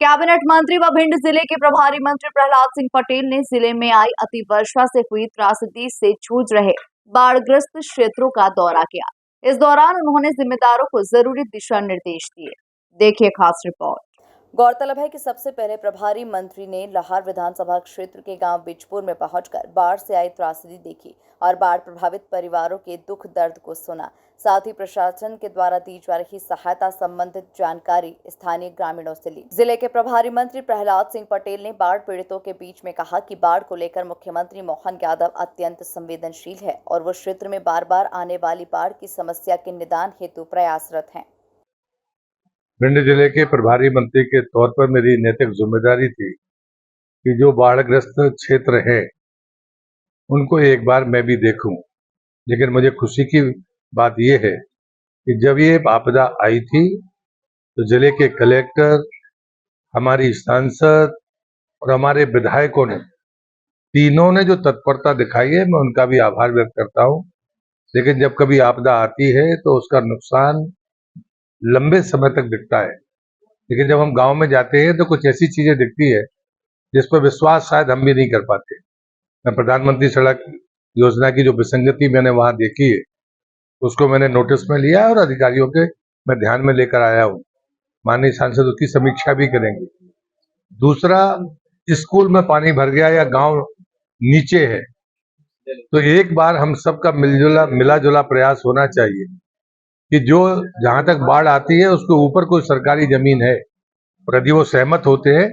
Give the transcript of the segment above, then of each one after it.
Cabinet मंत्री व भिंड जिले के प्रभारी मंत्री प्रहलाद सिंह पटेल ने जिले में आई अतिवर्षा से हुई त्रासदी से जूझ रहे बाढ़ग्रस्त क्षेत्रों का दौरा किया। इस दौरान उन्होंने जिम्मेदारों को जरूरी दिशा निर्देश दिए। देखिए खास रिपोर्ट। गौरतलब है कि सबसे पहले प्रभारी मंत्री ने लाहौर विधानसभा क्षेत्र के गांव बिजपुर में पहुंचकर बाढ़ से आई त्रासदी देखी और बाढ़ प्रभावित परिवारों के दुख दर्द को सुना। साथ ही प्रशासन के द्वारा दी जा रही सहायता संबंधित जानकारी स्थानीय ग्रामीणों से ली। जिले के प्रभारी मंत्री प्रहलाद सिंह पटेल ने बाढ़ पीड़ितों के बीच में कहा कि बाढ़ को लेकर मुख्यमंत्री मोहन यादव अत्यंत संवेदनशील है और वो क्षेत्र में बार बार आने वाली बाढ़ की समस्या के निदान हेतु प्रयासरत हैं। भिंड जिले के प्रभारी मंत्री के तौर पर मेरी नैतिक जिम्मेदारी थी कि जो बाढ़ग्रस्त क्षेत्र है उनको एक बार मैं भी देखूं। लेकिन मुझे खुशी की बात यह है कि जब ये आपदा आई थी तो जिले के कलेक्टर, हमारी सांसद और हमारे विधायकों ने तीनों ने जो तत्परता दिखाई है, मैं उनका भी आभार व्यक्त करता हूं। लेकिन जब कभी आपदा आती है तो उसका नुकसान लंबे समय तक दिखता है, लेकिन जब हम गांव में जाते हैं तो कुछ ऐसी चीजें दिखती है जिस पर विश्वास शायद हम भी नहीं कर पाते। मैं प्रधानमंत्री सड़क योजना की जो विसंगति मैंने वहां देखी है उसको मैंने नोटिस में लिया और अधिकारियों के मैं ध्यान में लेकर आया हूं। माननीय सांसद उसकी समीक्षा भी करेंगे। दूसरा, स्कूल में पानी भर गया या गांव नीचे है तो एक बार हम सबका मिला जुला प्रयास होना चाहिए कि जो जहां तक बाढ़ आती है उसके ऊपर कोई सरकारी जमीन है और यदि वो सहमत होते हैं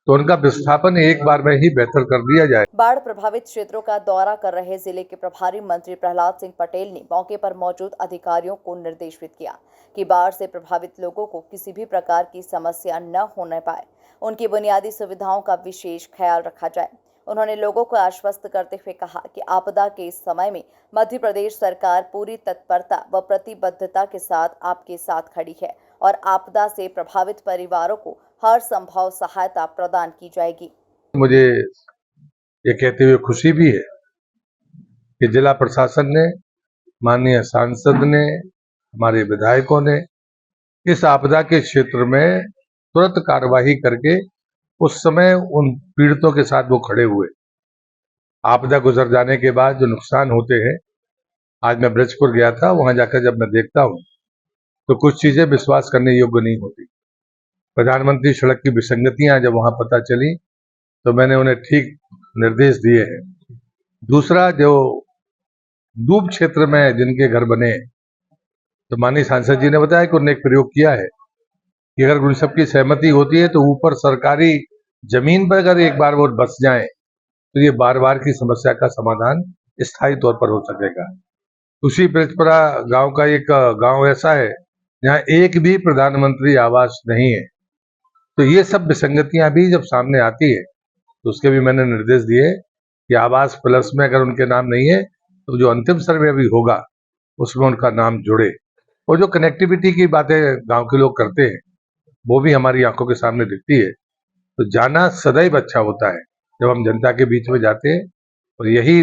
तो उनका विस्थापन एक बार में ही बेहतर कर दिया जाए। बाढ़ प्रभावित क्षेत्रों का दौरा कर रहे जिले के प्रभारी मंत्री प्रहलाद सिंह पटेल ने मौके पर मौजूद अधिकारियों को निर्देशित किया कि बाढ़ से प्रभावित लोगों को किसी भी प्रकार की समस्या न होने पाए, उनकी बुनियादी सुविधाओं का विशेष ख्याल रखा जाए। उन्होंने लोगों को आश्वस्त करते हुए कहा कि आपदा के इस समय में मध्य प्रदेश सरकार पूरी तत्परता व प्रतिबद्धता के साथ आपके साथ खड़ी है और आपदा से प्रभावित परिवारों को हर संभव सहायता प्रदान की जाएगी। मुझे ये कहते हुए खुशी भी है कि जिला प्रशासन ने, माननीय सांसद ने, हमारे विधायकों ने इस आपदा के क्षेत्र में तुरंत कार्यवाही करके उस समय उन पीड़ितों के साथ वो खड़े हुए। आपदा गुजर जाने के बाद जो नुकसान होते हैं, आज मैं ब्रजपुर गया था, वहां जाकर जब मैं देखता हूं तो कुछ चीजें विश्वास करने योग्य नहीं होती। प्रधानमंत्री सड़क की विसंगतियां जब वहां पता चली तो मैंने उन्हें ठीक निर्देश दिए हैं। दूसरा, जो डूब क्षेत्र में जिनके घर बने तो माननीय सांसद जी ने बताया कि उन्होंने एक प्रयोग किया है कि अगर उन सबकी सहमति होती है तो ऊपर सरकारी जमीन पर अगर एक बार वो बस जाए तो ये बार बार की समस्या का समाधान स्थायी तौर पर हो सकेगा। उसी ब्रजपुरा गांव का एक गांव ऐसा है जहां एक भी प्रधानमंत्री आवास नहीं है। तो ये सब विसंगतियां भी जब सामने आती है तो उसके भी मैंने निर्देश दिए कि आवास प्लस में अगर उनके नाम नहीं है तो जो अंतिम सर्वे अभी होगा उसमें उनका नाम जुड़े। और जो कनेक्टिविटी की बातें गांव के लोग करते हैं वो भी हमारी आंखों के सामने दिखती है। तो जाना सदैव अच्छा होता है जब हम जनता के बीच में जाते हैं, और यही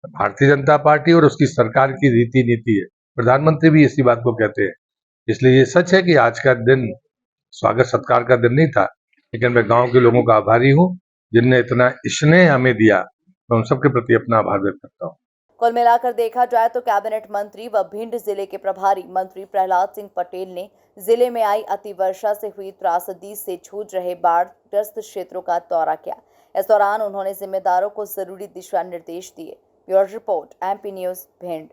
भारतीय जनता पार्टी और उसकी सरकार की रीति नीति है। प्रधानमंत्री भी इसी बात को कहते हैं। इसलिए ये सच है कि आज का दिन स्वागत सत्कार का दिन नहीं था, लेकिन मैं गांव के लोगों का आभारी हूं जिनने इतना स्नेह हमें दिया। मैं उन सबके प्रति अपना आभार व्यक्त करता हूं। कुल मिलाकर देखा जाए तो कैबिनेट मंत्री व भिंड जिले के प्रभारी मंत्री प्रहलाद सिंह पटेल ने जिले में आई अतिवर्षा से हुई त्रासदी से जूझ रहे बाढ़ग्रस्त क्षेत्रों का दौरा किया। इस दौरान उन्होंने जिम्मेदारों को जरूरी दिशा निर्देश दिए। Bureau report, MP news, Bhind.